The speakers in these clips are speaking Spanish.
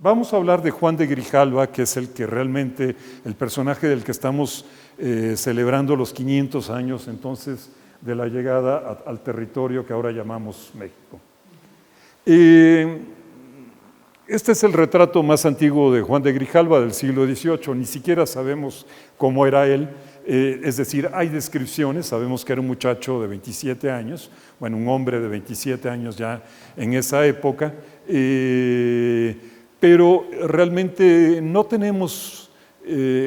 Vamos a hablar de Juan de Grijalva, que es el que realmente, el personaje del que estamos celebrando los 500 años entonces de la llegada al territorio que ahora llamamos México. Este es el retrato más antiguo de Juan de Grijalva del siglo XVIII, ni siquiera sabemos cómo era él, es decir, hay descripciones, sabemos que era un muchacho de 27 años, bueno, un hombre de 27 años ya en esa época, pero realmente no tenemos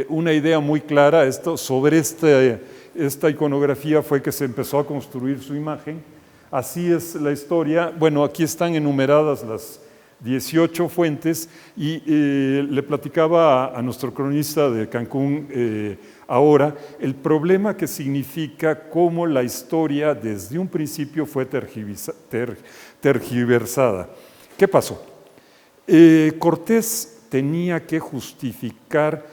una idea muy clara sobre esta iconografía. Fue que se empezó a construir su imagen. Así es la historia. Bueno, aquí están enumeradas las 18 fuentes y le platicaba a nuestro cronista de Cancún ahora el problema que significa cómo la historia desde un principio fue tergiversada. ¿Qué pasó? Cortés tenía que justificar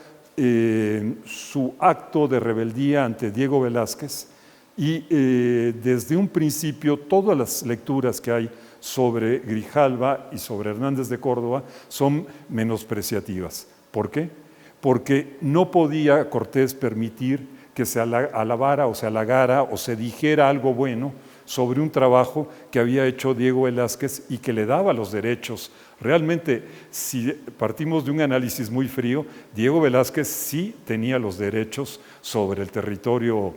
su acto de rebeldía ante Diego Velázquez y desde un principio todas las lecturas que hay sobre Grijalva y sobre Hernández de Córdoba son menospreciativas. ¿Por qué? Porque no podía Cortés permitir que se alabara o se halagara o se dijera algo bueno sobre un trabajo que había hecho Diego Velázquez y que le daba los derechos. Realmente, si partimos de un análisis muy frío, Diego Velázquez sí tenía los derechos sobre el territorio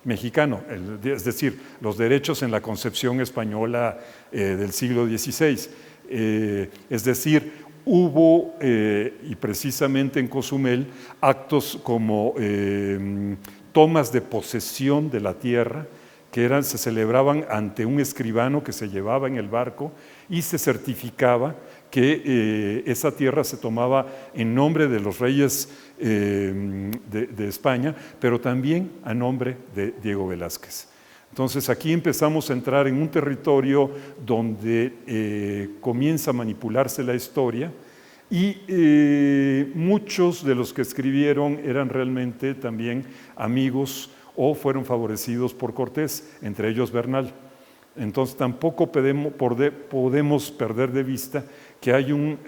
mexicano, es decir, los derechos en la concepción española del siglo XVI. Es decir, hubo, y precisamente en Cozumel, actos como tomas de posesión de la tierra, que se celebraban ante un escribano que se llevaba en el barco y se certificaba que esa tierra se tomaba en nombre de los reyes de España, pero también a nombre de Diego Velázquez. Entonces aquí empezamos a entrar en un territorio donde comienza a manipularse la historia y muchos de los que escribieron eran realmente también amigos o fueron favorecidos por Cortés, entre ellos Bernal. Entonces tampoco podemos perder de vista que hay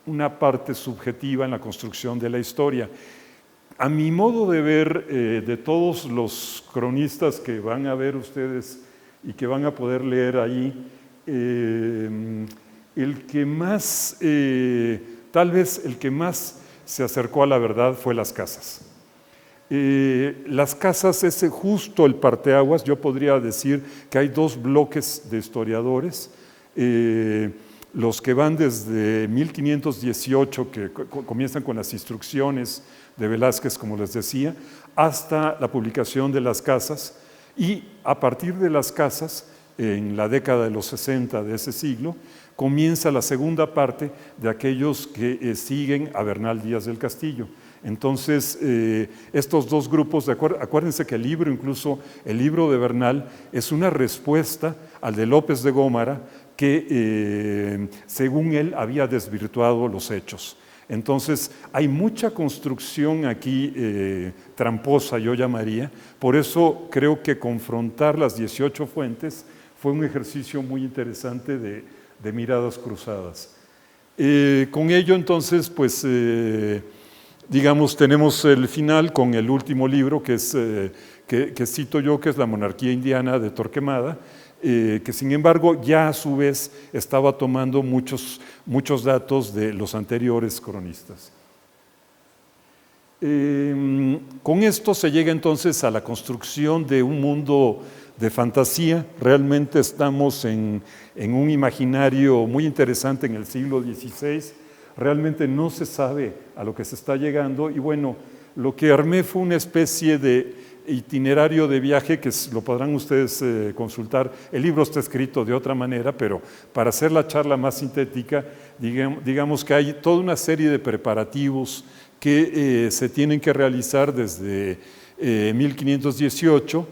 una parte subjetiva en la construcción de la historia. A mi modo de ver, de todos los cronistas que van a ver ustedes y que van a poder leer ahí, el que más, tal vez el que más se acercó a la verdad fue Las Casas. Las Casas es justo el parteaguas. Yo podría decir que hay dos bloques de historiadores, los que van desde 1518, que comienzan con las instrucciones de Velázquez, como les decía, hasta la publicación de Las Casas, y a partir de Las Casas, en la década de los 60 de ese siglo, comienza la segunda parte de aquellos que siguen a Bernal Díaz del Castillo. Entonces, estos dos grupos, acuérdense que el libro, incluso el libro de Bernal, es una respuesta al de López de Gómara, que según él había desvirtuado los hechos. Entonces, hay mucha construcción aquí tramposa, yo llamaría. Por eso creo que confrontar las 18 fuentes fue un ejercicio muy interesante de miradas cruzadas. Con ello, entonces, pues digamos, tenemos el final con el último libro que cito yo, que es La monarquía indiana de Torquemada, que sin embargo ya a su vez estaba tomando muchos datos de los anteriores cronistas. Con esto se llega entonces a la construcción de un mundo de fantasía. Realmente estamos en un imaginario muy interesante en el siglo XVI. Realmente no se sabe a lo que se está llegando y bueno, lo que armé fue una especie de itinerario de viaje que lo podrán ustedes consultar. El libro está escrito de otra manera, pero para hacer la charla más sintética, digamos que hay toda una serie de preparativos que se tienen que realizar desde 1518,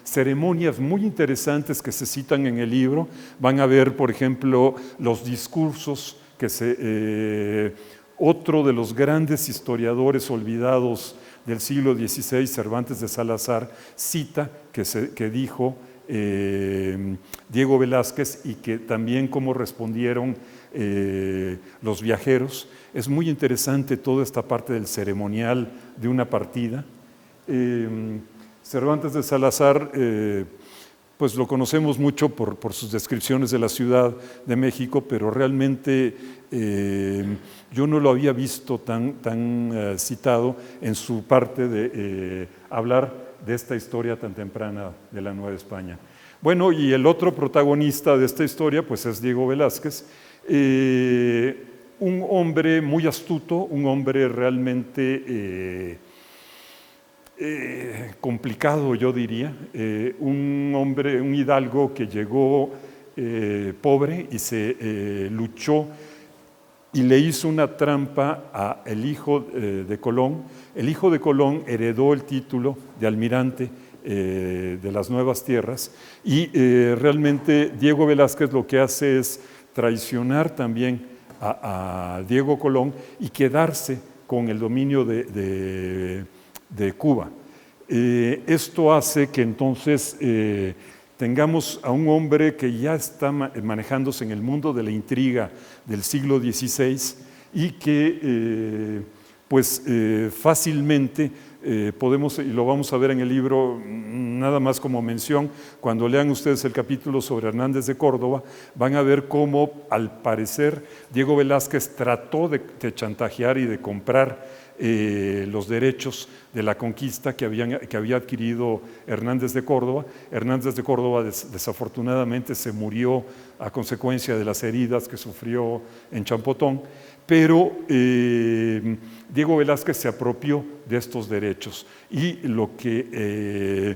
ceremonias muy interesantes que se citan en el libro. Van a ver, por ejemplo, los discursos que otro de los grandes historiadores olvidados del siglo XVI, Cervantes de Salazar, cita que dijo Diego Velázquez y que también cómo respondieron los viajeros. Es muy interesante toda esta parte del ceremonial de una partida. Cervantes de Salazar, pues lo conocemos mucho por sus descripciones de la Ciudad de México, pero realmente yo no lo había visto tan citado en su parte de hablar de esta historia tan temprana de la Nueva España. Bueno, y el otro protagonista de esta historia pues es Diego Velázquez, un hombre muy astuto, un hombre realmente complicado, yo diría, un hombre, un hidalgo que llegó pobre y se luchó y le hizo una trampa al hijo de Colón. El hijo de Colón heredó el título de almirante de las Nuevas Tierras y realmente Diego Velázquez lo que hace es traicionar también a Diego Colón y quedarse con el dominio de Cuba. Esto hace que entonces tengamos a un hombre que ya está manejándose en el mundo de la intriga del siglo XVI y que fácilmente podemos, y lo vamos a ver en el libro nada más como mención, cuando lean ustedes el capítulo sobre Hernández de Córdoba, van a ver cómo al parecer Diego Velázquez trató de chantajear y de comprar los derechos de la conquista que había adquirido Hernández de Córdoba. Hernández de Córdoba desafortunadamente se murió a consecuencia de las heridas que sufrió en Champotón, pero Diego Velázquez se apropió de estos derechos y lo que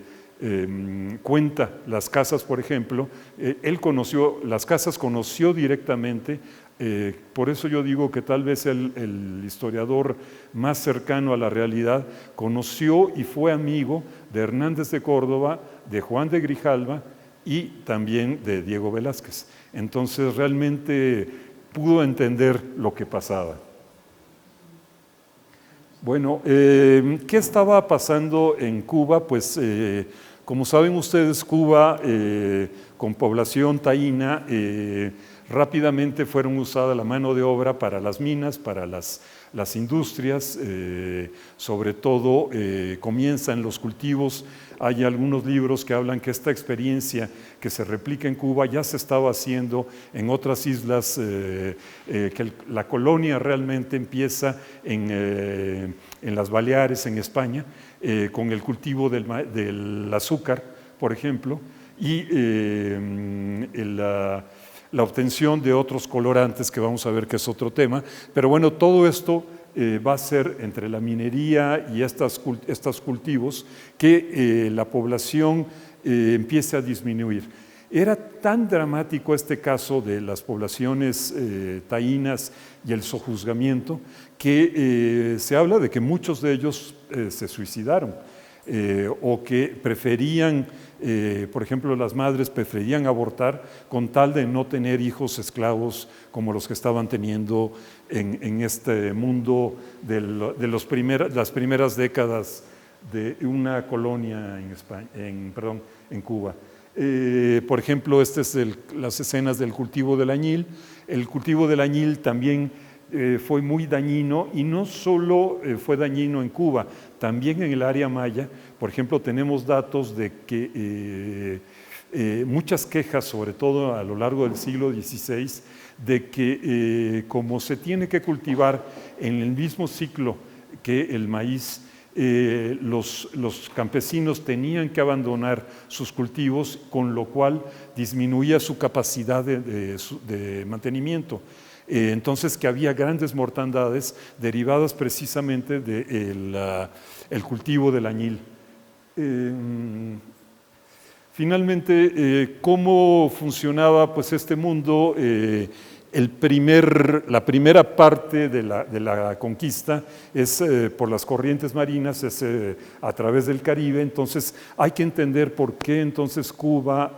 cuenta Las Casas, por ejemplo, él conoció, Las Casas conoció directamente. Por eso yo digo que tal vez el historiador más cercano a la realidad conoció y fue amigo de Hernández de Córdoba, de Juan de Grijalva y también de Diego Velázquez. Entonces realmente pudo entender lo que pasaba. Bueno, ¿qué estaba pasando en Cuba? Pues como saben ustedes, Cuba con población taína rápidamente fueron usada la mano de obra para las minas, para las industrias, sobre todo comienzan los cultivos. Hay algunos libros que hablan que esta experiencia que se replica en Cuba ya se estaba haciendo en otras islas, que la colonia realmente empieza en las Baleares, en España, con el cultivo del azúcar, por ejemplo, y la obtención de otros colorantes, que vamos a ver que es otro tema. Pero bueno, todo esto va a ser entre la minería y estos cultivos que la población empiece a disminuir. Era tan dramático este caso de las poblaciones taínas y el sojuzgamiento que se habla de que muchos de ellos se suicidaron o que preferían, por ejemplo, las madres preferían abortar con tal de no tener hijos esclavos como los que estaban teniendo en este mundo de las primeras décadas de una colonia en Cuba. Por ejemplo, estas es las escenas del cultivo del añil. El cultivo del añil también fue muy dañino, y no solo fue dañino en Cuba, también en el área maya. Por ejemplo, tenemos datos de que muchas quejas, sobre todo a lo largo del siglo XVI, de que como se tiene que cultivar en el mismo ciclo que el maíz, los campesinos tenían que abandonar sus cultivos, con lo cual disminuía su capacidad de mantenimiento. Entonces que había grandes mortandades derivadas precisamente del cultivo del añil. Finalmente, ¿cómo funcionaba pues este mundo? La primera parte de la conquista es por las corrientes marinas, es a través del Caribe. Entonces hay que entender por qué entonces Cuba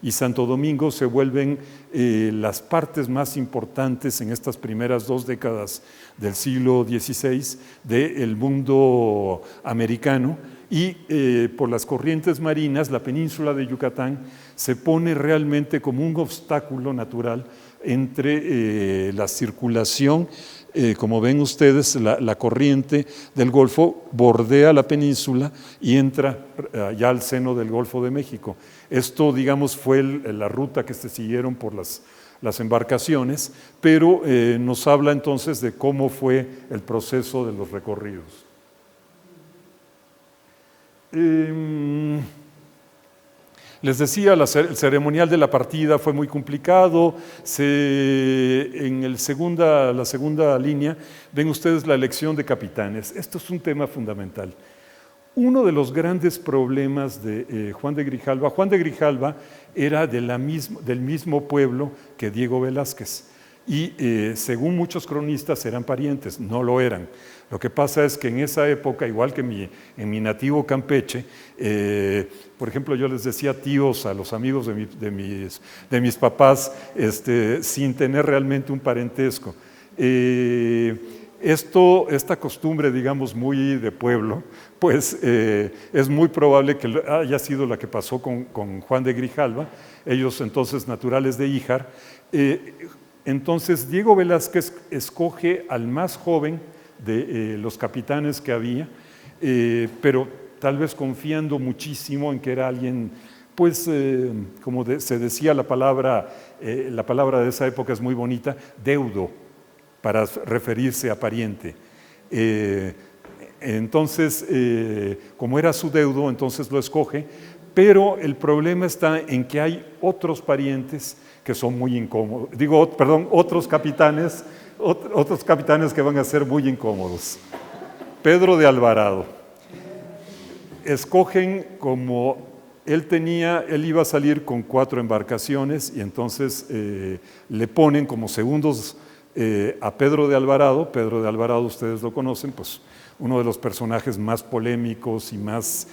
y Santo Domingo se vuelven las partes más importantes en estas primeras 2 décadas del siglo XVI del mundo americano, y por las corrientes marinas la península de Yucatán se pone realmente como un obstáculo natural entre la circulación. Como ven ustedes, la corriente del Golfo bordea la península y entra ya al seno del Golfo de México. Esto, digamos, fue la ruta que se siguieron por las embarcaciones, pero nos habla entonces de cómo fue el proceso de los recorridos. Les decía, el ceremonial de la partida fue muy complicado. En la segunda línea ven ustedes la elección de capitanes. Esto es un tema fundamental. Uno de los grandes problemas de Juan de Grijalva era del mismo pueblo que Diego Velázquez. Y según muchos cronistas eran parientes, no lo eran. Lo que pasa es que en esa época, igual que en mi nativo Campeche, por ejemplo, yo les decía tíos a los amigos de mis papás, sin tener realmente un parentesco. Esta costumbre, digamos, muy de pueblo, pues es muy probable que haya sido la que pasó con Juan de Grijalva, ellos entonces naturales de Híjar. Entonces Diego Velázquez escoge al más joven de los capitanes que había, pero tal vez confiando muchísimo en que era alguien, pues como se decía la palabra de esa época es muy bonita, deudo, para referirse a pariente. Entonces, como era su deudo, entonces lo escoge, pero el problema está en que hay otros parientes que son muy incómodos, otros capitanes que van a ser muy incómodos. Pedro de Alvarado. Escogen como él iba a salir con 4 embarcaciones y entonces le ponen como segundos a Pedro de Alvarado. Pedro de Alvarado, ustedes lo conocen, pues uno de los personajes más polémicos y más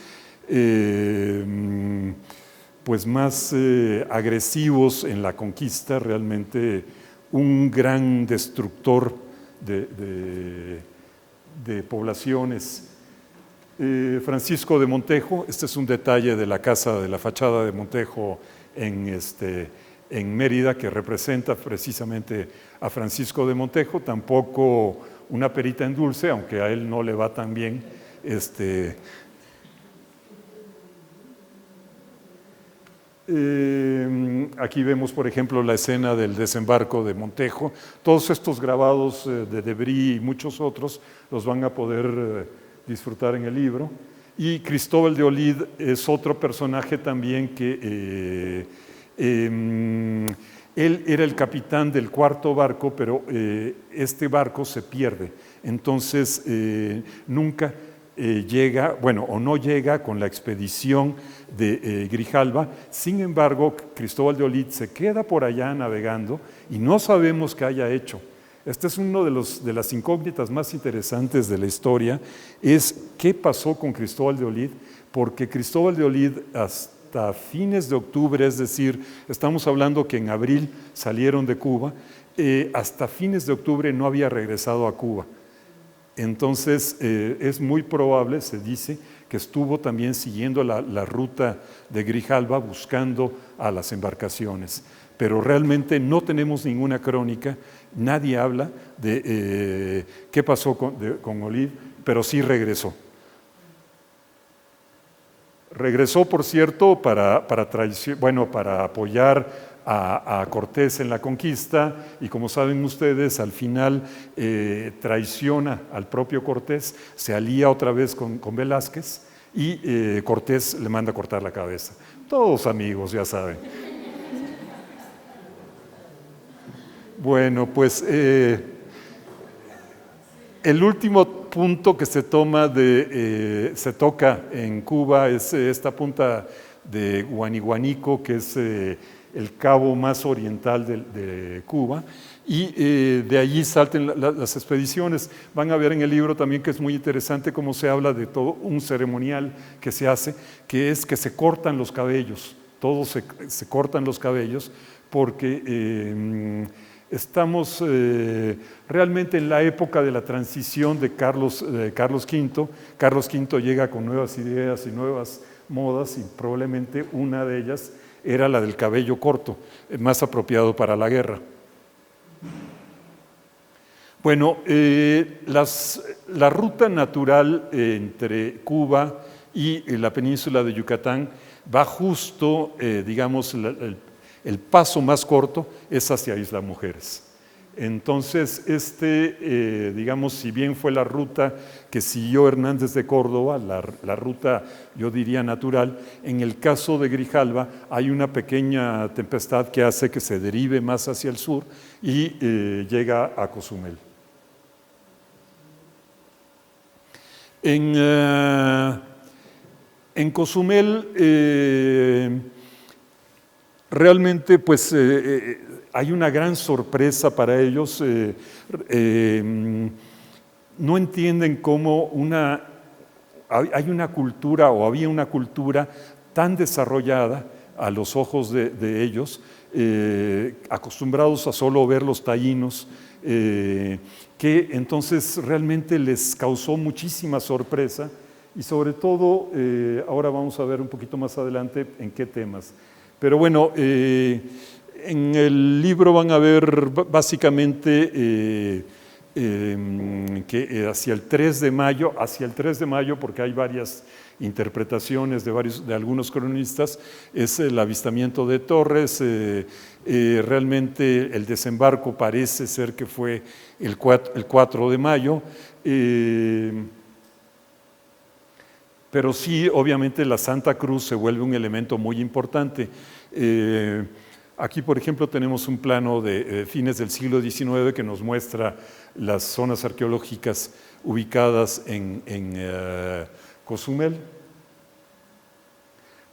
agresivos en la conquista, realmente un gran destructor de poblaciones. Francisco de Montejo, este es un detalle de la casa, de la fachada de Montejo en Mérida, que representa precisamente a Francisco de Montejo, tampoco una perita en dulce, aunque a él no le va tan bien. Aquí vemos, por ejemplo, la escena del desembarco de Montejo. Todos estos grabados de Debris y muchos otros los van a poder disfrutar en el libro. Y Cristóbal de Olid es otro personaje también que él era el capitán del 4.º barco, pero este barco se pierde. Entonces nunca llega, o no llega con la expedición de Grijalva. Sin embargo, Cristóbal de Olid se queda por allá navegando y no sabemos qué haya hecho. Este es uno de las incógnitas más interesantes de la historia, es qué pasó con Cristóbal de Olid, porque Cristóbal de Olid hasta fines de octubre, es decir, estamos hablando que en abril salieron de Cuba, hasta fines de octubre no había regresado a Cuba. Entonces es muy probable, se dice, que estuvo también siguiendo la ruta de Grijalva buscando a las embarcaciones. Pero realmente no tenemos ninguna crónica, nadie habla de qué pasó con Olid, pero sí regresó. Regresó, por cierto, para apoyar a Cortés en la conquista, y como saben ustedes, al final traiciona al propio Cortés, se alía otra vez con Velázquez y Cortés le manda a cortar la cabeza. Todos amigos, ya saben. Bueno, pues el último punto que se toca en Cuba es esta punta de Huaniguanico, que es el cabo más oriental de Cuba, y de allí salten las expediciones. Van a ver en el libro también que es muy interesante cómo se habla de todo un ceremonial que se hace, que es que se cortan los cabellos, todos se cortan los cabellos, porque Estamos realmente en la época de la transición de Carlos V. Carlos V llega con nuevas ideas y nuevas modas y probablemente una de ellas era la del cabello corto, más apropiado para la guerra. Bueno, la ruta natural entre Cuba y la península de Yucatán va justo, digamos, el paso más corto es hacia Isla Mujeres. Entonces, digamos, si bien fue la ruta que siguió Hernández de Córdoba, la ruta, yo diría, natural, en el caso de Grijalva hay una pequeña tempestad que hace que se derive más hacia el sur y llega a Cozumel. En Cozumel realmente pues hay una gran sorpresa para ellos. No entienden cómo hay una cultura o había una cultura tan desarrollada a los ojos de ellos, acostumbrados a solo ver los taínos, que entonces realmente les causó muchísima sorpresa y sobre todo, ahora vamos a ver un poquito más adelante en qué temas. Pero bueno, en el libro van a ver básicamente que hacia el 3 de mayo, porque hay varias interpretaciones de algunos cronistas, es el avistamiento de Torres. Realmente el desembarco parece ser que fue el 4 de mayo, pero sí, obviamente la Santa Cruz se vuelve un elemento muy importante. Aquí, por ejemplo, tenemos un plano de fines del siglo XIX que nos muestra las zonas arqueológicas ubicadas en Cozumel.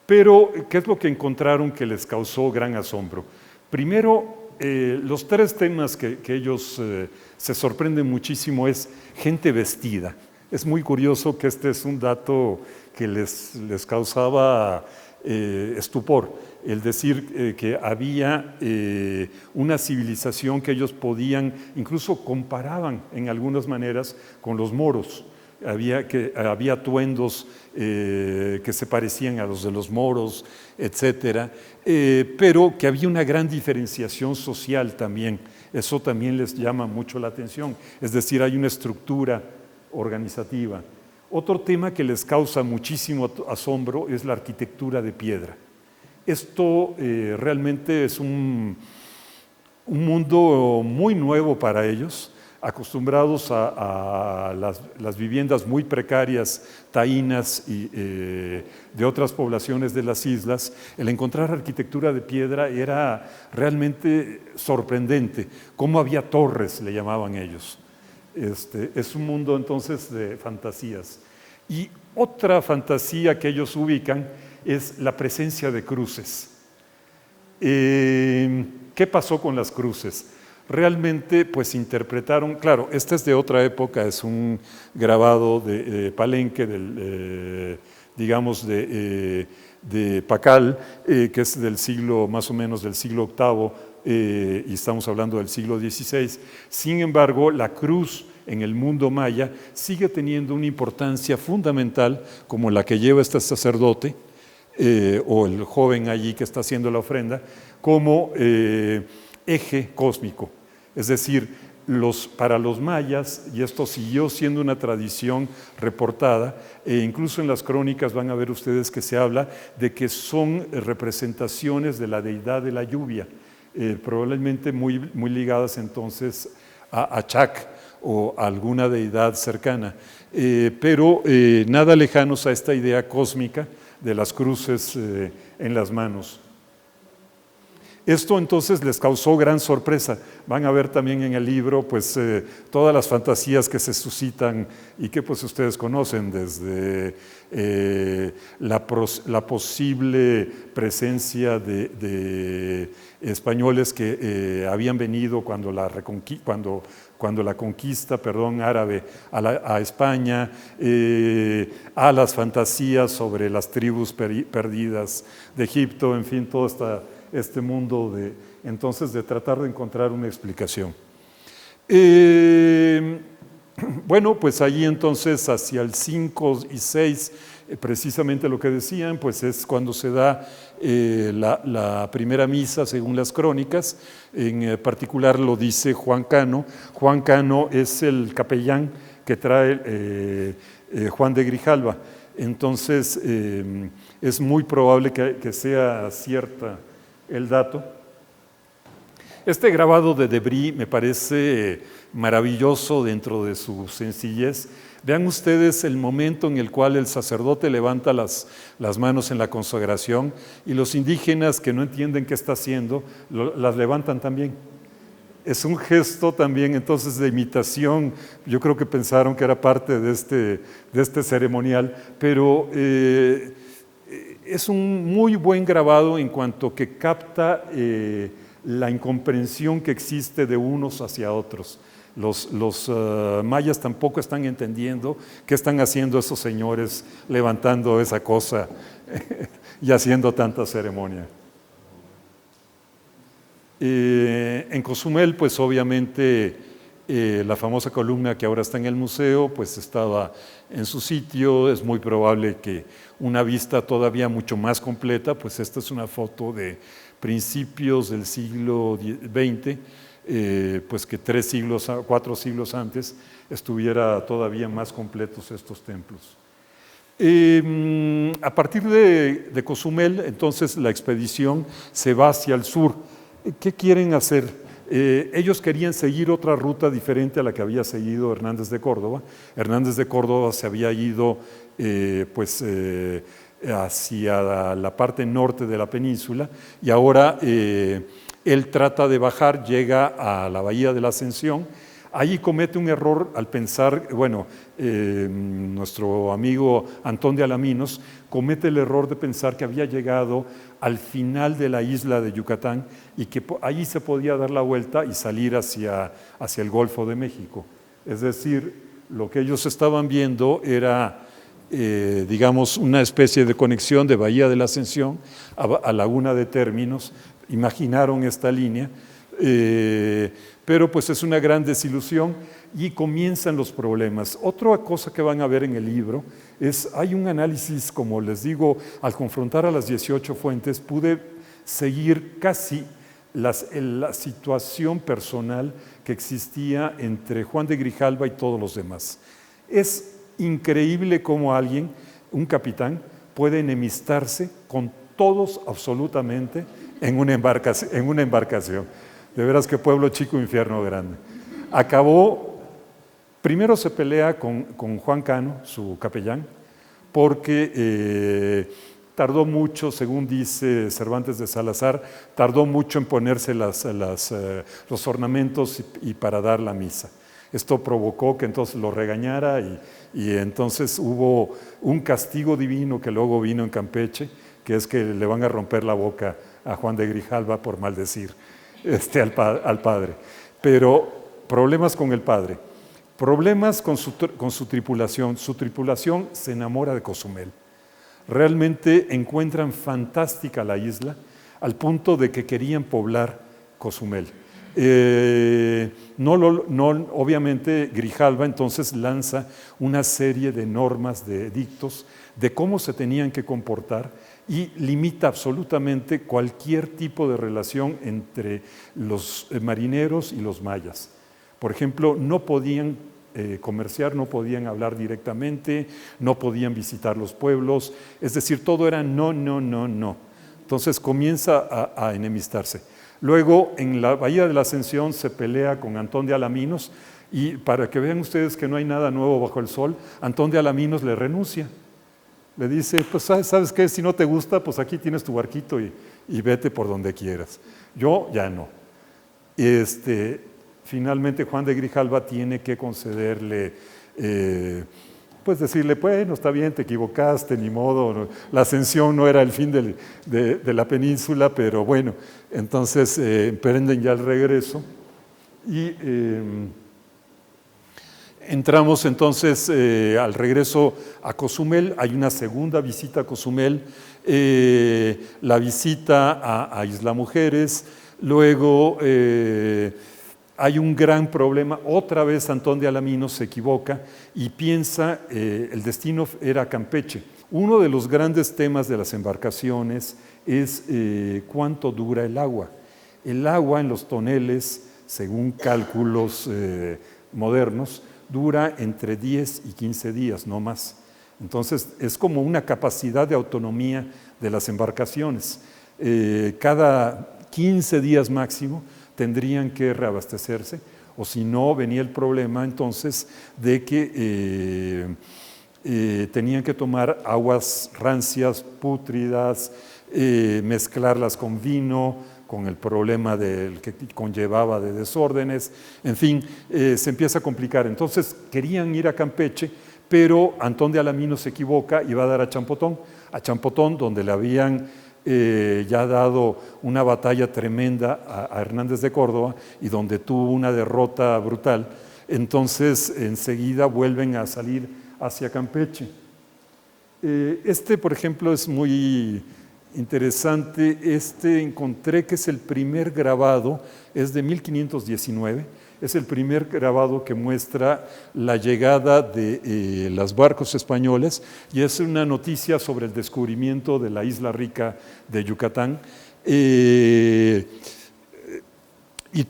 Pero, ¿qué es lo que encontraron que les causó gran asombro? Primero, los tres temas que ellos se sorprenden muchísimo es gente vestida. Es muy curioso que este es un dato que les causaba estupor, el decir que había una civilización que ellos podían, incluso comparaban en algunas maneras con los moros. Había atuendos que se parecían a los de los moros, etcétera, pero que había una gran diferenciación social también. Eso también les llama mucho la atención, es decir, hay una estructura organizativa. Otro tema que les causa muchísimo asombro es la arquitectura de piedra. Esto realmente es un mundo muy nuevo para ellos, acostumbrados a las viviendas muy precarias, taínas y de otras poblaciones de las islas. El encontrar arquitectura de piedra era realmente sorprendente, cómo había torres, le llamaban ellos. Es un mundo entonces de fantasías. Y otra fantasía que ellos ubican es la presencia de cruces. ¿Qué pasó con las cruces? Realmente pues interpretaron, claro, este es de otra época, es un grabado de Palenque, digamos de Pacal, que es del siglo, más o menos del siglo VIII, y estamos hablando del siglo XVI. Sin embargo, la cruz en el mundo maya sigue teniendo una importancia fundamental, como la que lleva este sacerdote o el joven allí que está haciendo la ofrenda, como eje cósmico. Es decir, para los mayas, y esto siguió siendo una tradición reportada, incluso en las crónicas van a ver ustedes que se habla de que son representaciones de la deidad de la lluvia, probablemente muy ligadas entonces a Chac o a alguna deidad cercana, pero nada lejanos a esta idea cósmica de las cruces en las manos. Esto entonces les causó gran sorpresa. Van a ver también en el libro pues todas las fantasías que se suscitan y que pues ustedes conocen, desde la posible presencia de españoles que habían venido cuando la conquista árabe a España, a las fantasías sobre las tribus perdidas de Egipto, en fin, todo este mundo entonces de tratar de encontrar una explicación. Bueno, pues ahí entonces hacia el 5 y 6, precisamente lo que decían, pues es cuando se da la primera misa según las crónicas, en particular lo dice Juan Cano. Juan Cano es el capellán que trae Juan de Grijalva, entonces es muy probable que sea cierta el dato. Este grabado de Debris me parece maravilloso dentro de su sencillez. Vean ustedes el momento en el cual el sacerdote levanta las manos en la consagración y los indígenas que no entienden qué está haciendo, las levantan también. Es un gesto también entonces de imitación. Yo creo que pensaron que era parte de este ceremonial, pero es un muy buen grabado en cuanto que capta la incomprensión que existe de unos hacia otros. Los mayas tampoco están entendiendo qué están haciendo esos señores levantando esa cosa y haciendo tanta ceremonia. En Cozumel, pues obviamente la famosa columna que ahora está en el museo, pues estaba en su sitio. Es muy probable que una vista todavía mucho más completa, pues esta es una foto de principios del siglo XX, pues que 4 siglos antes estuviera todavía más completos estos templos. A partir de Cozumel, entonces la expedición se va hacia el sur. ¿Qué quieren hacer? Ellos querían seguir otra ruta diferente a la que había seguido Hernández de Córdoba. Hernández de Córdoba se había ido hacia la parte norte de la península y ahora él trata de bajar, llega a la Bahía de la Ascensión. Ahí comete un error al pensar, nuestro amigo Antón de Alaminos comete el error de pensar que había llegado al final de la isla de Yucatán y que ahí se podía dar la vuelta y salir hacia el Golfo de México. Es decir, lo que ellos estaban viendo era digamos, una especie de conexión de Bahía de la Ascensión a Laguna de Términos. Imaginaron esta línea, pero pues es una gran desilusión y comienzan los problemas. Otra cosa que van a ver en el libro hay un análisis, como les digo, al confrontar a las 18 fuentes, pude seguir casi la situación personal que existía entre Juan de Grijalva y todos los demás. Es increíble cómo alguien, un capitán, puede enemistarse con todos absolutamente en una embarcación. De veras que pueblo chico, infierno grande. Primero se pelea con Juan Cano, su capellán, porque tardó mucho, según dice Cervantes de Salazar, tardó mucho en ponerse los ornamentos y para dar la misa. Esto provocó que entonces lo regañara y entonces hubo un castigo divino que luego vino en Campeche, que es que le van a romper la boca a Juan de Grijalva por maldecir al padre. Pero problemas con el padre, problemas con su tripulación. Su tripulación se enamora de Cozumel. Realmente encuentran fantástica la isla al punto de que querían poblar Cozumel. Obviamente Grijalva entonces lanza una serie de normas, de edictos, de cómo se tenían que comportar y limita absolutamente cualquier tipo de relación entre los marineros y los mayas. Por ejemplo, no podían comerciar, no podían hablar directamente, no podían visitar los pueblos, es decir, todo era no. Entonces comienza a enemistarse. Luego, en la Bahía de la Ascensión se pelea con Antón de Alaminos y para que vean ustedes que no hay nada nuevo bajo el sol, Antón de Alaminos le renuncia. Le dice, pues ¿sabes qué? Si no te gusta, pues aquí tienes tu barquito y vete por donde quieras. Yo ya no. Finalmente Juan de Grijalva tiene que concederle, pues decirle, bueno, está bien, te equivocaste, ni modo, la ascensión no era el fin de la península, pero bueno, entonces emprenden ya el regreso y entramos entonces al regreso a Cozumel. Hay una segunda visita a Cozumel, la visita a Isla Mujeres, Luego hay un gran problema, otra vez Antón de Alamino se equivoca y piensa, el destino era Campeche. Uno de los grandes temas de las embarcaciones es cuánto dura el agua. El agua en los toneles, según cálculos modernos, dura entre 10 y 15 días, no más. Entonces, es como una capacidad de autonomía de las embarcaciones. Cada 15 días máximo tendrían que reabastecerse, o si no, venía el problema entonces de que tenían que tomar aguas rancias, pútridas, mezclarlas con vino, con el problema que conllevaba de desórdenes, en fin, se empieza a complicar. Entonces querían ir a Campeche, pero Antón de Alamino se equivoca y va a dar a Champotón, donde le habían ya dado una batalla tremenda a Hernández de Córdoba y donde tuvo una derrota brutal. Entonces enseguida vuelven a salir hacia Campeche. Por ejemplo, es muy interesante. Encontré que es el primer grabado, es de 1519, es el primer grabado que muestra la llegada de los barcos españoles y es una noticia sobre el descubrimiento de la isla rica de Yucatán. Y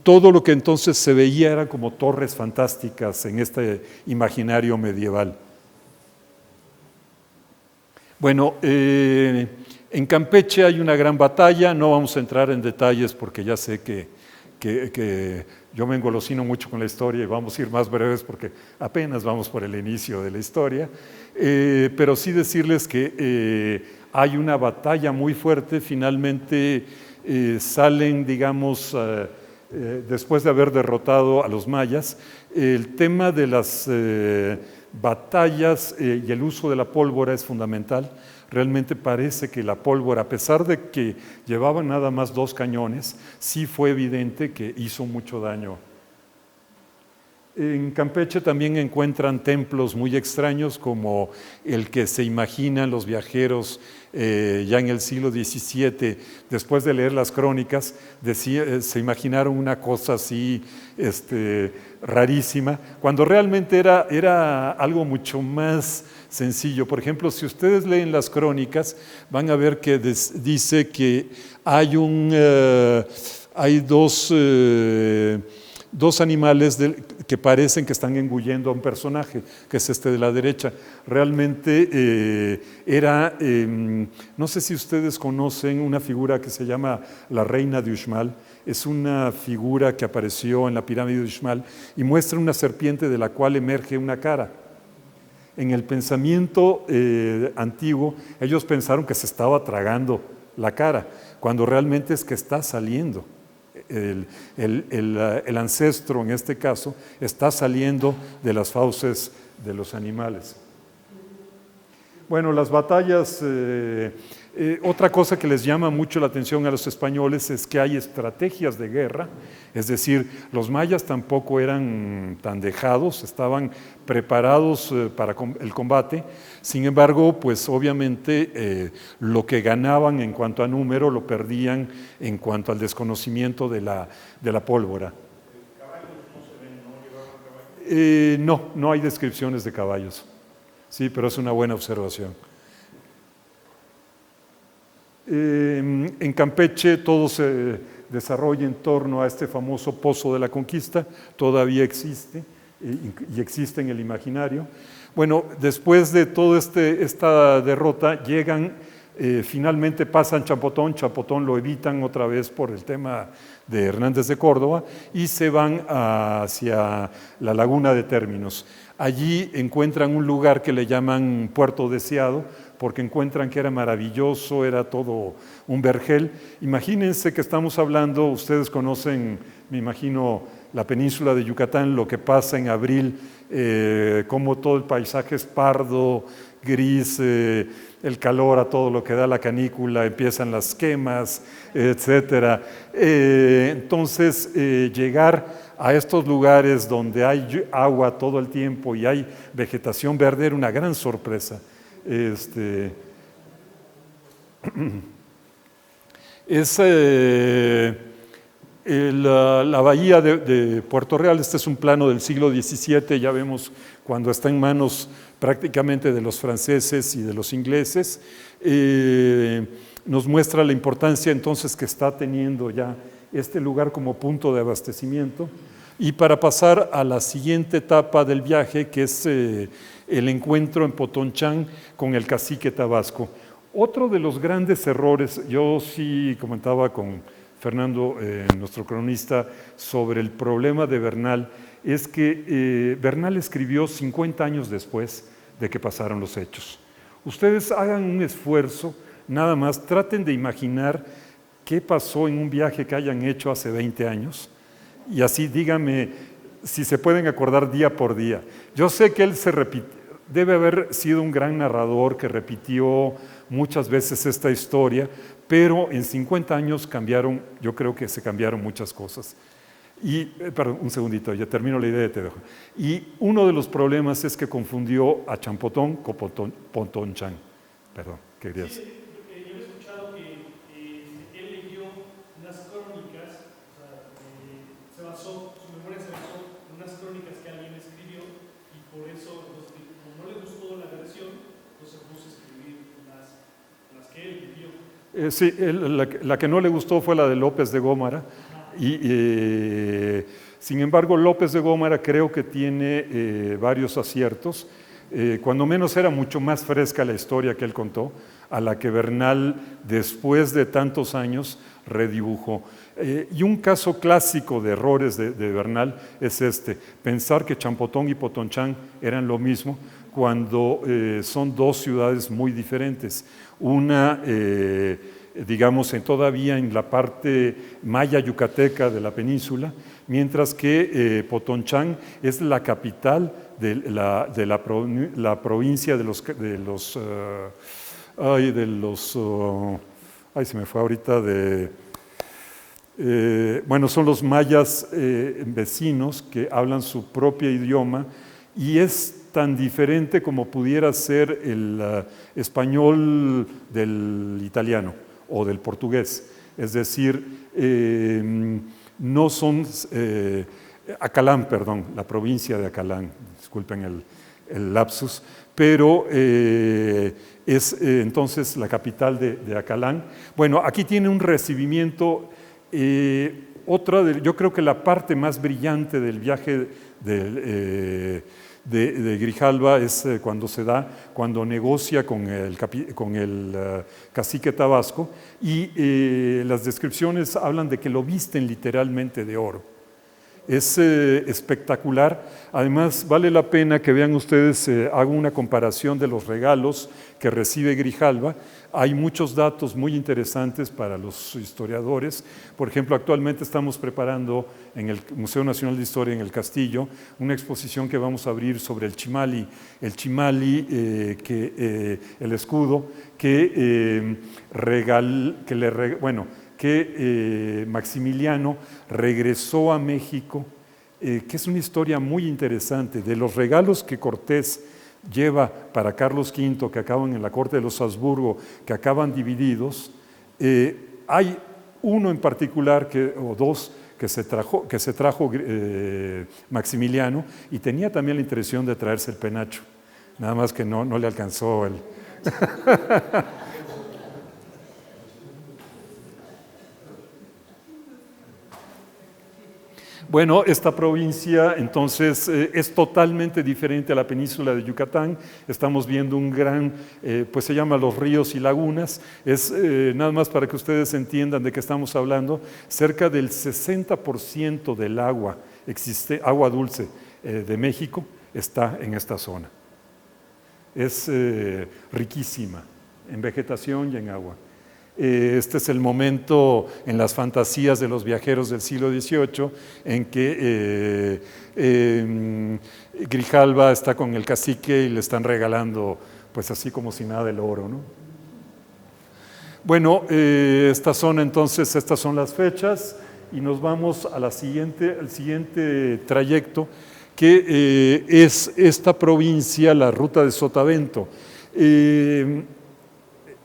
todo lo que entonces se veía eran como torres fantásticas en este imaginario medieval. Bueno, en Campeche hay una gran batalla, no vamos a entrar en detalles porque ya sé que yo me engolosino mucho con la historia y vamos a ir más breves porque apenas vamos por el inicio de la historia, pero sí decirles que hay una batalla muy fuerte, finalmente salen, digamos, después de haber derrotado a los mayas, el tema de las batallas y el uso de la pólvora es fundamental. Realmente parece que la pólvora, a pesar de que llevaban nada más 2 cañones, sí fue evidente que hizo mucho daño. En Campeche también encuentran templos muy extraños como el que se imaginan los viajeros ya en el siglo XVII, después de leer las crónicas, se imaginaron una cosa así rarísima, cuando realmente era algo mucho más sencillo. Por ejemplo, si ustedes leen las crónicas, van a ver que dice que hay dos animales que parecen que están engullendo a un personaje, que es de la derecha. Realmente no sé si ustedes conocen una figura que se llama la Reina de Uxmal. Es una figura que apareció en la pirámide de Uxmal y muestra una serpiente de la cual emerge una cara. En el pensamiento antiguo, ellos pensaron que se estaba tragando la cara, cuando realmente es que está saliendo. El ancestro, en este caso, está saliendo de las fauces de los animales. Bueno, las batallas, otra cosa que les llama mucho la atención a los españoles es que hay estrategias de guerra, es decir, los mayas tampoco eran tan dejados, estaban preparados para el combate. Sin embargo, pues obviamente lo que ganaban en cuanto a número lo perdían en cuanto al desconocimiento de la pólvora. ¿Caballos no se ven, no llevaban caballos? No hay descripciones de caballos. Sí, pero es una buena observación. En Campeche todo se desarrolla en torno a este famoso Pozo de la Conquista, todavía existe y existe en el imaginario. Bueno, después de toda esta derrota llegan, finalmente pasan Champotón lo evitan otra vez por el tema de Hernández de Córdoba y se van hacia la laguna de Términos. Allí encuentran un lugar que le llaman Puerto Deseado, porque encuentran que era maravilloso, era todo un vergel. Imagínense que estamos hablando, ustedes conocen, me imagino, la península de Yucatán, lo que pasa en abril, cómo todo el paisaje es pardo, gris, el calor a todo lo que da la canícula, empiezan las quemas, etcétera. Entonces, llegar a estos lugares donde hay agua todo el tiempo y hay vegetación verde era una gran sorpresa. La bahía de Puerto Real, este es un plano del siglo XVII, ya vemos cuando está en manos prácticamente de los franceses y de los ingleses, nos muestra la importancia entonces que está teniendo ya este lugar como punto de abastecimiento. Y para pasar a la siguiente etapa del viaje, que es el encuentro en Potonchán con el cacique Tabasco. Otro de los grandes errores, yo sí comentaba con Fernando, nuestro cronista, sobre el problema de Bernal, es que Bernal escribió 50 años después de que pasaron los hechos. Ustedes hagan un esfuerzo, nada más, traten de imaginar qué pasó en un viaje que hayan hecho hace 20 años y así díganme si se pueden acordar día por día. Yo sé que él debe haber sido un gran narrador que repitió muchas veces esta historia, pero en 50 años cambiaron, yo creo que se cambiaron muchas cosas. Y, perdón, un segundito, ya termino la idea y te dejo. Y uno de los problemas es que confundió a Champotón con Potonchán. Perdón, ¿qué querías? Sí, yo he escuchado que él leyó unas crónicas, o sea, su memoria se basó en unas crónicas que alguien escribió y por eso, pues, como no le gustó la versión, pues se puso a escribir las que él vivió. Sí, la que no le gustó fue la de López de Gómara. Y sin embargo, López de Gómara creo que tiene varios aciertos. Cuando menos era mucho más fresca la historia que él contó, a la que Bernal, después de tantos años, redibujó. Y un caso clásico de errores de Bernal es pensar que Champotón y Potonchán eran lo mismo, cuando son dos ciudades muy diferentes. Una, digamos, todavía en la parte maya yucateca de la península, mientras que Potonchán es la capital de la provincia se me fue ahorita bueno, son los mayas vecinos que hablan su propio idioma y es tan diferente como pudiera ser el español del italiano o del portugués. Es decir, no son Acalán, perdón, la provincia de Acalán, disculpen el lapsus, pero es entonces la capital de Acalán. Bueno, aquí tiene un recibimiento, yo creo que la parte más brillante del viaje de Grijalva es cuando negocia con el cacique Tabasco y las descripciones hablan de que lo visten literalmente de oro. Es espectacular. Además, vale la pena que vean ustedes, hago una comparación de los regalos que recibe Grijalva. Hay muchos datos muy interesantes para los historiadores. Por ejemplo, actualmente estamos preparando en el Museo Nacional de Historia en el Castillo una exposición que vamos a abrir sobre el chimali. El chimali, el escudo que Maximiliano regresó a México, que es una historia muy interesante. De los regalos que Cortés lleva para Carlos V, que acaban en la corte de los Habsburgo, que acaban divididos, hay uno en particular, o dos, que se trajo Maximiliano, y tenía también la intención de traerse el penacho, nada más que no le alcanzó el... Bueno, esta provincia entonces es totalmente diferente a la península de Yucatán. Estamos viendo un gran, pues se llama Los Ríos y Lagunas. Es nada más para que ustedes entiendan de qué estamos hablando. Cerca del 60% del agua dulce de México está en esta zona. Es riquísima en vegetación y en agua. Este es el momento en las fantasías de los viajeros del siglo XVIII en que Grijalva está con el cacique y le están regalando, pues así como si nada, el oro, ¿no? Bueno, estas son las fechas y nos vamos a al siguiente trayecto, que es esta provincia, la ruta de Sotavento.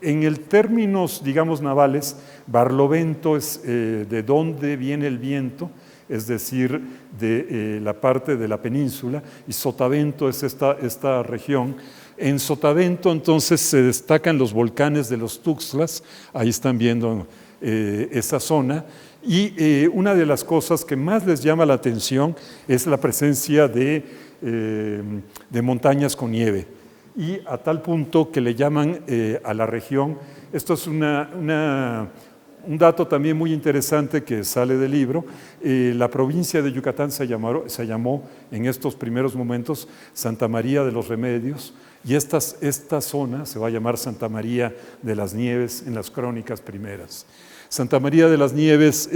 En el términos, digamos, navales, Barlovento es de dónde viene el viento, es decir, de la parte de la península, y Sotavento es esta región. En Sotavento entonces se destacan los volcanes de los Tuxtlas, ahí están viendo esa zona, y una de las cosas que más les llama la atención es la presencia de montañas con nieve, y a tal punto que le llaman a la región, esto es un dato también muy interesante que sale del libro, la provincia de Yucatán se llamó en estos primeros momentos Santa María de los Remedios, y esta zona se va a llamar Santa María de las Nieves en las crónicas primeras. Santa María de las Nieves,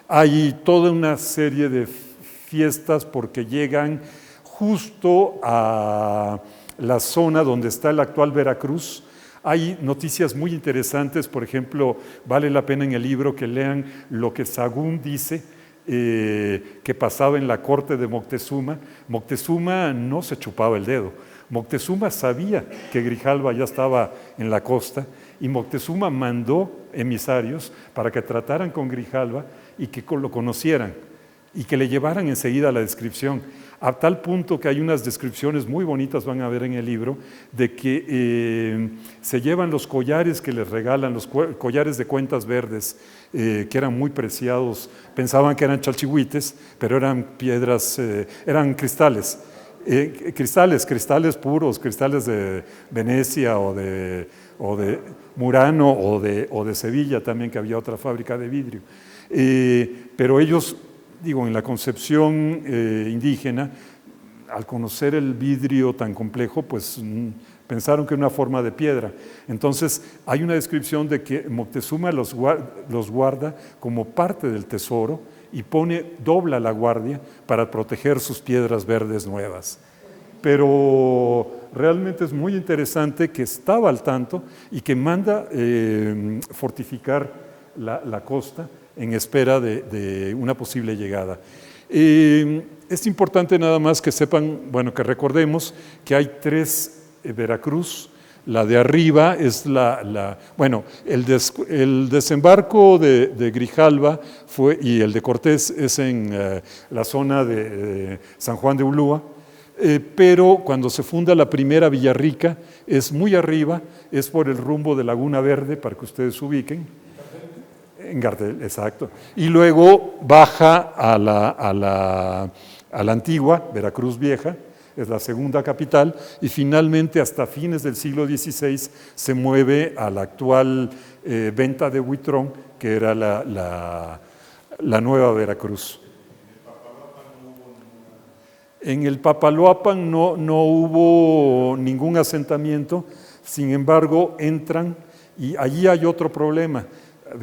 hay toda una serie de fiestas porque llegan justo a la zona donde está el actual Veracruz. Hay noticias muy interesantes, por ejemplo, vale la pena en el libro que lean lo que Sahagún dice que pasaba en la corte de Moctezuma. Moctezuma no se chupaba el dedo, Moctezuma sabía que Grijalva ya estaba en la costa y Moctezuma mandó emisarios para que trataran con Grijalva y que lo conocieran y que le llevaran enseguida la descripción, a tal punto que hay unas descripciones muy bonitas, van a ver en el libro, de que se llevan los collares que les regalan, los collares de cuentas verdes, que eran muy preciados, pensaban que eran chalchihuites, pero eran piedras, eran cristales, cristales puros, cristales de Venecia o de Murano o de Sevilla también, que había otra fábrica de vidrio. Pero ellos, digo, en la concepción indígena, al conocer el vidrio tan complejo, pues pensaron que era una forma de piedra. Entonces, hay una descripción de que Moctezuma los guarda como parte del tesoro y dobla la guardia para proteger sus piedras verdes nuevas. Pero realmente es muy interesante que estaba al tanto y que manda fortificar la costa en espera de una posible llegada. Es importante nada más que sepan, bueno, que recordemos que hay 3 Veracruz. La de arriba es bueno, el desembarco de Grijalva y el de Cortés es en la zona de San Juan de Ulúa, pero cuando se funda la primera Villarrica es muy arriba, es por el rumbo de Laguna Verde, para que ustedes ubiquen. En Gardel, exacto. Y luego baja a la antigua, Veracruz Vieja, es la segunda capital, y finalmente hasta fines del siglo XVI se mueve a la actual Venta de Huitrón, que era la nueva Veracruz. En el Papaloapan no hubo ningún asentamiento, sin embargo entran, y allí hay otro problema.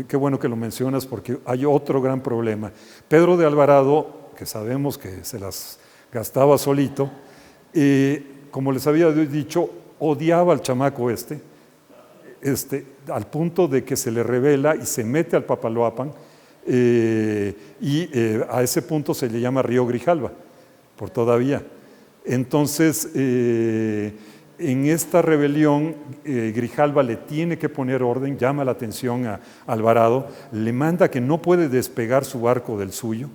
Qué bueno que lo mencionas porque hay otro gran problema. Pedro de Alvarado, que sabemos que se las gastaba solito, como les había dicho, odiaba al chamaco al punto de que se le revela y se mete al Papaloapan, y a ese punto se le llama Río Grijalva, por todavía. Entonces, en esta rebelión, Grijalva le tiene que poner orden, llama la atención a Alvarado, le manda que no puede despegar su barco del suyo,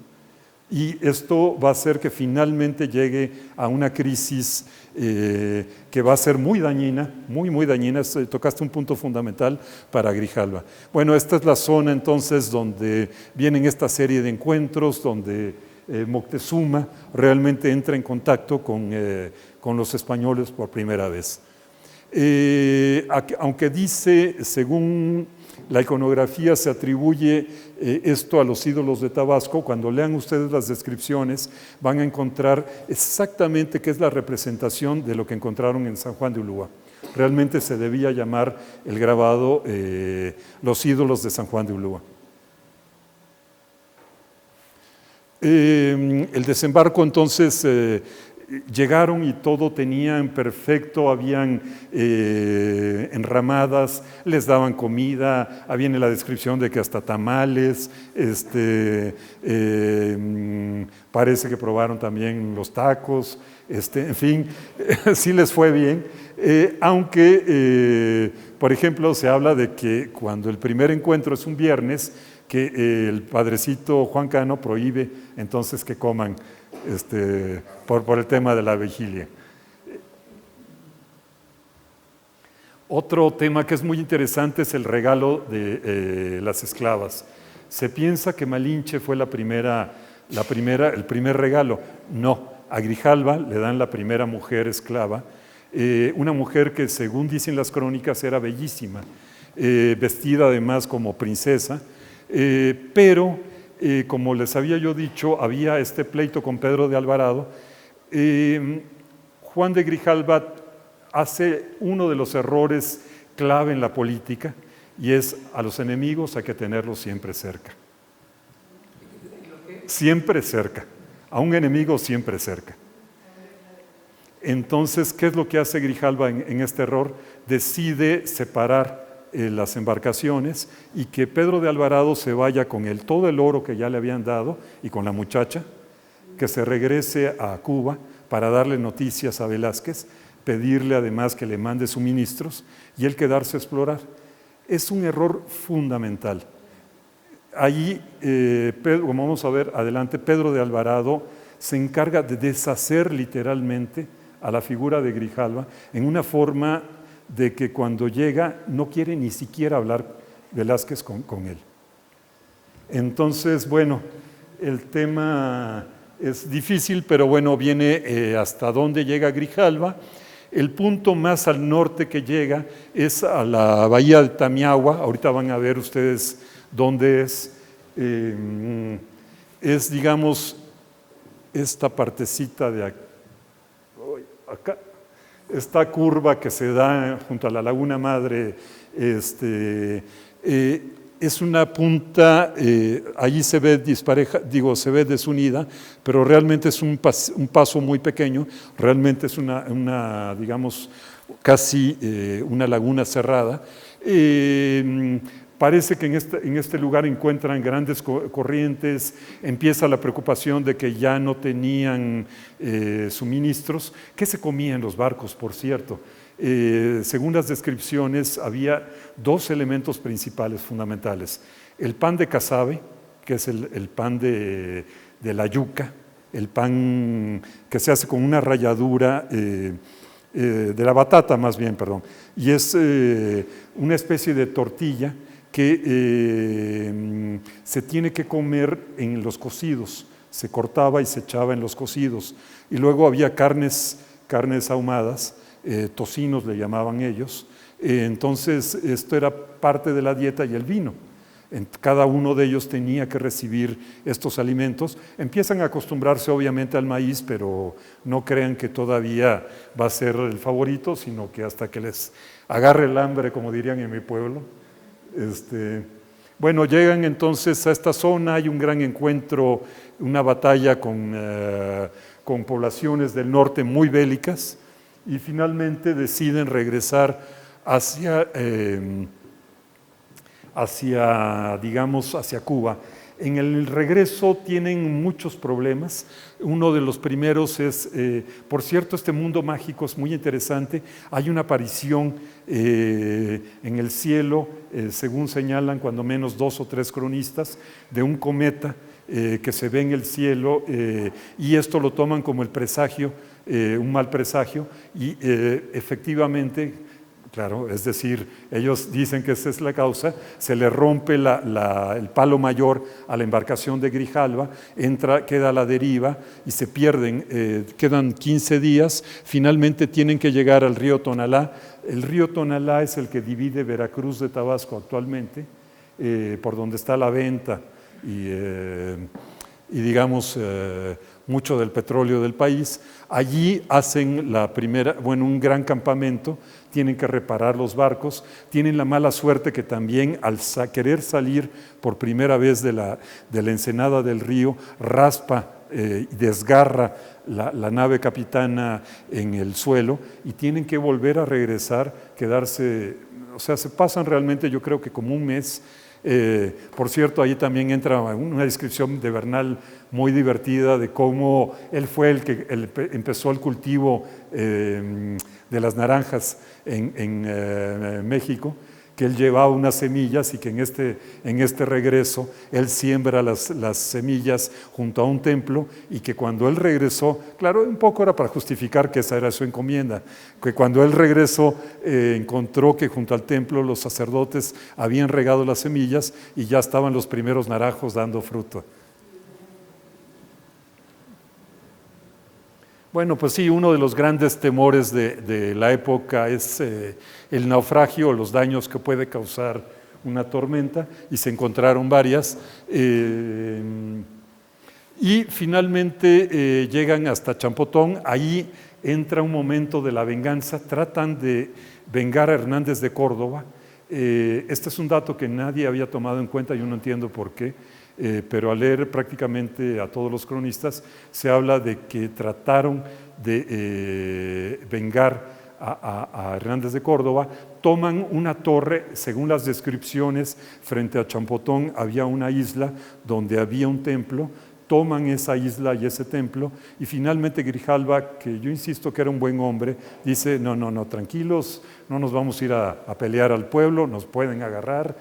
y esto va a hacer que finalmente llegue a una crisis que va a ser muy dañina, muy dañina. Tocaste un punto fundamental para Grijalva. Bueno, esta es la zona entonces donde vienen esta serie de encuentros, donde Moctezuma realmente entra en contacto con los españoles por primera vez. Aunque dice, según la iconografía, se atribuye esto a los ídolos de Tabasco, cuando lean ustedes las descripciones van a encontrar exactamente qué es la representación de lo que encontraron en San Juan de Ulúa. Realmente se debía llamar el grabado Los ídolos de San Juan de Ulúa. El desembarco entonces llegaron y todo tenían perfecto, habían enramadas, les daban comida, viene la descripción de que hasta tamales, parece que probaron también los tacos, en fin, sí les fue bien, aunque, por ejemplo, se habla de que cuando el primer encuentro es un viernes, que el padrecito Juan Cano prohíbe entonces que coman por el tema de la vigilia. Otro tema que es muy interesante es el regalo de las esclavas. Se piensa que Malinche fue el primer regalo. No, a Grijalva le dan la primera mujer esclava, una mujer que según dicen las crónicas era bellísima, vestida además como princesa, pero como les había yo dicho, había este pleito con Pedro de Alvarado. Juan de Grijalva hace uno de los errores clave en la política, y es a los enemigos hay que tenerlos siempre cerca. Siempre cerca, a un enemigo siempre cerca. Entonces, ¿qué es lo que hace Grijalva en este error? Decide separar las embarcaciones y que Pedro de Alvarado se vaya con todo el oro que ya le habían dado y con la muchacha, que se regrese a Cuba para darle noticias a Velázquez, pedirle además que le mande suministros y él quedarse a explorar. Es un error fundamental. Allí, como vamos a ver adelante, Pedro de Alvarado se encarga de deshacer literalmente a la figura de Grijalva en una forma de que cuando llega no quiere ni siquiera hablar Velázquez con él. Entonces, bueno, el tema es difícil, pero bueno, viene hasta dónde llega Grijalva. El punto más al norte que llega es a la bahía de Tamiahua. Ahorita van a ver ustedes dónde es. Es, digamos, esta partecita de acá. Esta curva que se da junto a la Laguna Madre, es una punta, allí se ve dispareja, se ve desunida, pero realmente es un paso muy pequeño, realmente es una digamos, casi una laguna cerrada. Parece que en este lugar encuentran grandes corrientes, empieza la preocupación de que ya no tenían suministros. ¿Qué se comía en los barcos, por cierto? Según las descripciones, había dos elementos principales, fundamentales. El pan de casabe, que es el pan de la yuca, el pan que se hace con una ralladura de la batata más bien, perdón, y es una especie de tortilla que se tiene que comer en los cocidos, se cortaba y se echaba en los cocidos, y luego había carnes ahumadas, tocinos le llamaban ellos, entonces esto era parte de la dieta, y el vino. Cada uno de ellos tenía que recibir estos alimentos. Empiezan a acostumbrarse obviamente al maíz, pero no crean que todavía va a ser el favorito, sino que hasta que les agarre el hambre, como dirían en mi pueblo. Bueno, llegan entonces a esta zona, hay un gran encuentro, una batalla con poblaciones del norte muy bélicas, y finalmente deciden regresar hacia Cuba. En el regreso tienen muchos problemas. Uno de los primeros es, por cierto, este mundo mágico es muy interesante. Hay una aparición en el cielo, según señalan cuando menos 2 o 3 cronistas, de un cometa que se ve en el cielo, y esto lo toman como el presagio, un mal presagio, y efectivamente, claro, es decir, ellos dicen que esa es la causa, se le rompe el palo mayor a la embarcación de Grijalva, queda a la deriva y se pierden, quedan 15 días, finalmente tienen que llegar al río Tonalá. El río Tonalá es el que divide Veracruz de Tabasco actualmente, por donde está la venta y digamos, mucho del petróleo del país. Allí hacen un gran campamento, tienen que reparar los barcos, tienen la mala suerte que también al querer salir por primera vez de la ensenada del río, raspa y desgarra la nave capitana en el suelo y tienen que volver a regresar, quedarse, o sea, se pasan realmente yo creo que como un mes. Por cierto, ahí también entra una descripción de Bernal muy divertida de cómo él fue el que empezó el cultivo de las naranjas en México, que él llevaba unas semillas y que en este regreso él siembra las semillas junto a un templo y que cuando él regresó, claro, un poco era para justificar que esa era su encomienda, que cuando él regresó encontró que junto al templo los sacerdotes habían regado las semillas y ya estaban los primeros naranjos dando fruto. Bueno, pues sí, uno de los grandes temores de la época es el naufragio, los daños que puede causar una tormenta, y se encontraron varias. Y finalmente llegan hasta Champotón, ahí entra un momento de la venganza, tratan de vengar a Hernández de Córdoba. Este es un dato que nadie había tomado en cuenta, yo no entiendo por qué. Pero al leer prácticamente a todos los cronistas se habla de que trataron de vengar a Hernández de Córdoba, toman una torre, según las descripciones, frente a Champotón había una isla donde había un templo, toman esa isla y ese templo, y finalmente Grijalva, que yo insisto que era un buen hombre, dice, no, tranquilos, no nos vamos a ir a pelear al pueblo, nos pueden agarrar,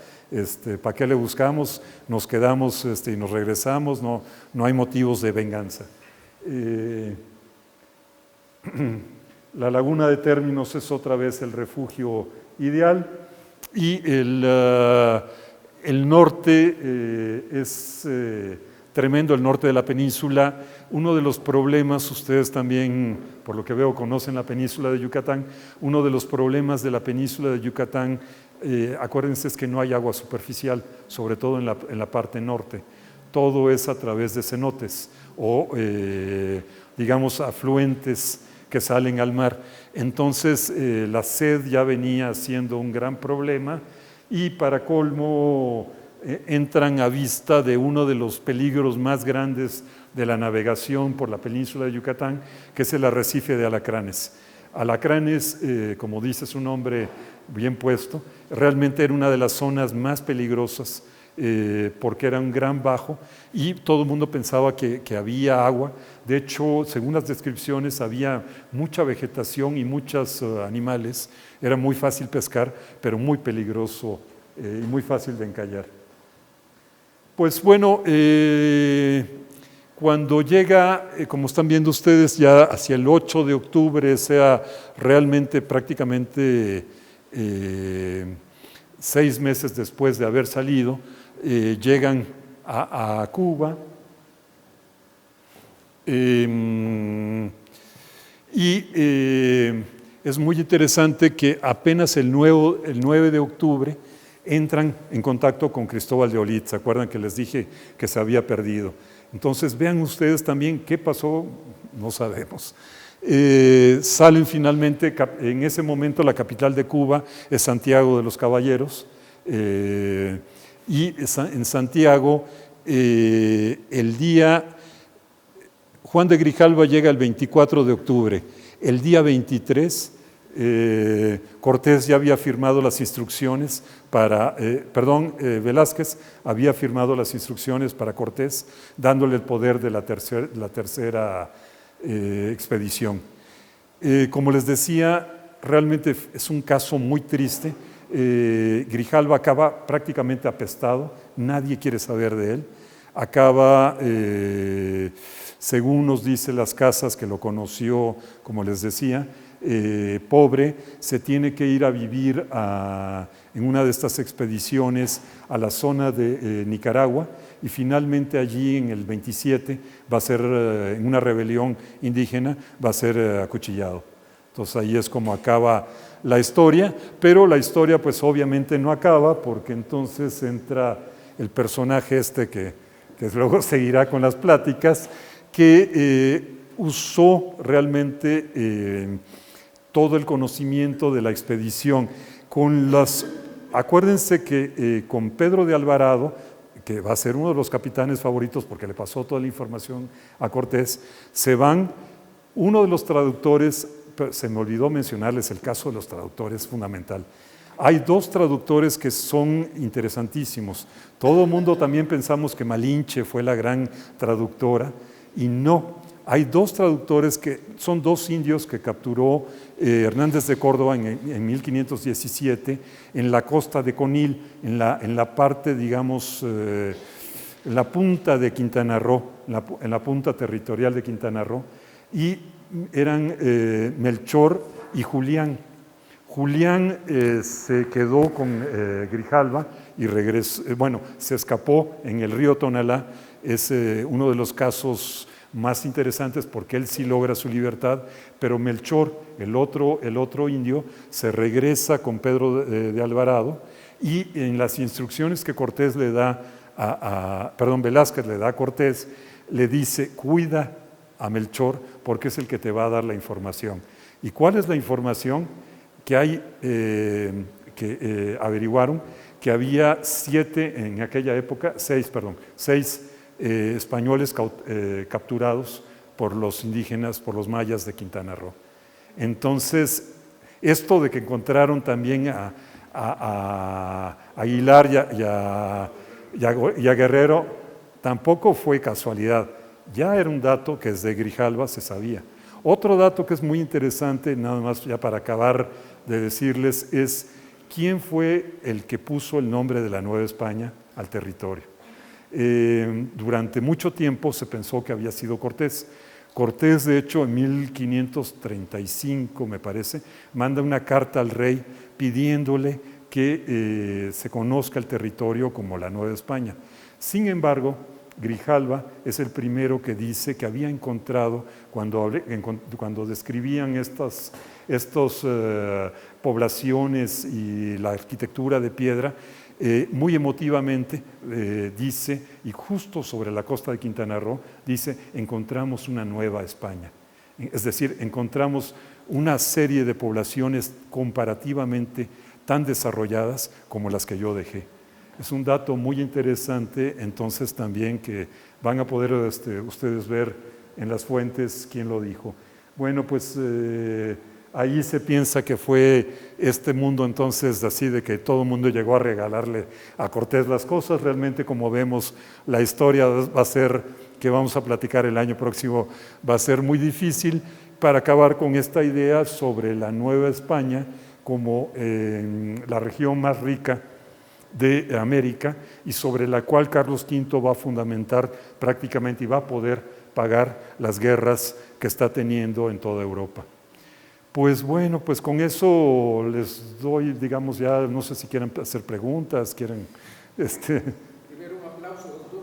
¿para qué le buscamos? Nos quedamos y nos regresamos, no hay motivos de venganza. La laguna de Términos es otra vez el refugio ideal, y el norte es tremendo, el norte de la península. Uno de los problemas, ustedes también, por lo que veo, conocen la península de Yucatán. Uno de los problemas de la península de Yucatán, acuérdense, es que no hay agua superficial, sobre todo en la parte norte. Todo es a través de cenotes o, digamos, afluentes que salen al mar. Entonces, la sed ya venía siendo un gran problema, y para colmo entran a vista de uno de los peligros más grandes de la navegación por la península de Yucatán, que es el arrecife de Alacranes. Alacranes, como dice su nombre bien puesto, realmente era una de las zonas más peligrosas porque era un gran bajo y todo el mundo pensaba que había agua. De hecho, según las descripciones, había mucha vegetación y muchos animales. Era muy fácil pescar, pero muy peligroso y muy fácil de encallar. Pues bueno, cuando llega, como están viendo ustedes, ya hacia el 8 de octubre, sea realmente prácticamente 6 meses después de haber salido, llegan a Cuba, y es muy interesante que apenas el 9 de octubre entran en contacto con Cristóbal de Olid. ¿Se acuerdan que les dije que se había perdido? Entonces vean ustedes también qué pasó, no sabemos. Salen finalmente, en ese momento la capital de Cuba es Santiago de los Caballeros, y en Santiago el día, Juan de Grijalva llega el 24 de octubre, el día 23 Cortés ya había firmado las instrucciones Velázquez había firmado las instrucciones para Cortés, dándole el poder de la tercera expedición. Como les decía, realmente es un caso muy triste. Grijalva acaba prácticamente apestado, nadie quiere saber de él. Acaba, según nos dice Las Casas, que lo conoció, como les decía, pobre, se tiene que ir a vivir en una de estas expediciones a la zona de Nicaragua, y finalmente allí en el 27 va a ser, en una rebelión indígena, va a ser acuchillado. Entonces ahí es como acaba la historia, pero la historia pues obviamente no acaba, porque entonces entra el personaje que luego seguirá con las pláticas, que usó realmente todo el conocimiento de la expedición. Acuérdense que con Pedro de Alvarado, que va a ser uno de los capitanes favoritos porque le pasó toda la información a Cortés, se van. Uno de los traductores, se me olvidó mencionarles el caso de los traductores, fundamental. Hay dos traductores que son interesantísimos. Todo el mundo también pensamos que Malinche fue la gran traductora, y no. Hay dos traductores que son dos indios que capturó Hernández de Córdoba en 1517 en la costa de Conil, en la parte, digamos, en la punta de Quintana Roo, en la punta territorial de Quintana Roo, y eran Melchor y Julián. Julián se quedó con Grijalva y regresó, se escapó en el río Tonalá. Es uno de los casos más interesantes porque él sí logra su libertad, pero Melchor, el otro indio, se regresa con Pedro de Alvarado, y en las instrucciones que Cortés le da Velázquez le da a Cortés, le dice: cuida a Melchor porque es el que te va a dar la información. ¿Y cuál es la información? Que hay, averiguaron que había en aquella época, seis españoles capturados por los indígenas, por los mayas de Quintana Roo. Entonces, esto de que encontraron también a Aguilar y a Guerrero tampoco fue casualidad, ya era un dato que desde Grijalva se sabía. Otro dato que es muy interesante, nada más ya para acabar de decirles, es quién fue el que puso el nombre de la Nueva España al territorio. Durante mucho tiempo se pensó que había sido Cortés. Cortés, de hecho, en 1535, me parece, manda una carta al rey pidiéndole que se conozca el territorio como la Nueva España. Sin embargo, Grijalva es el primero que dice que había encontrado, cuando describían estas poblaciones y la arquitectura de piedra, muy emotivamente dice, y justo sobre la costa de Quintana Roo, dice: encontramos una nueva España. Es decir, encontramos una serie de poblaciones comparativamente tan desarrolladas como las que yo dejé. Es un dato muy interesante, entonces también que van a poder ustedes ver en las fuentes quién lo dijo. Bueno, pues ahí se piensa que fue este mundo entonces así de que todo el mundo llegó a regalarle a Cortés las cosas. Realmente, como vemos, la historia va a ser, que vamos a platicar el año próximo, va a ser muy difícil para acabar con esta idea sobre la Nueva España como la región más rica de América y sobre la cual Carlos V va a fundamentar prácticamente y va a poder pagar las guerras que está teniendo en toda Europa. Pues bueno, pues con eso les doy, digamos, ya no sé si quieren hacer preguntas, quieren... Primero un aplauso, doctor.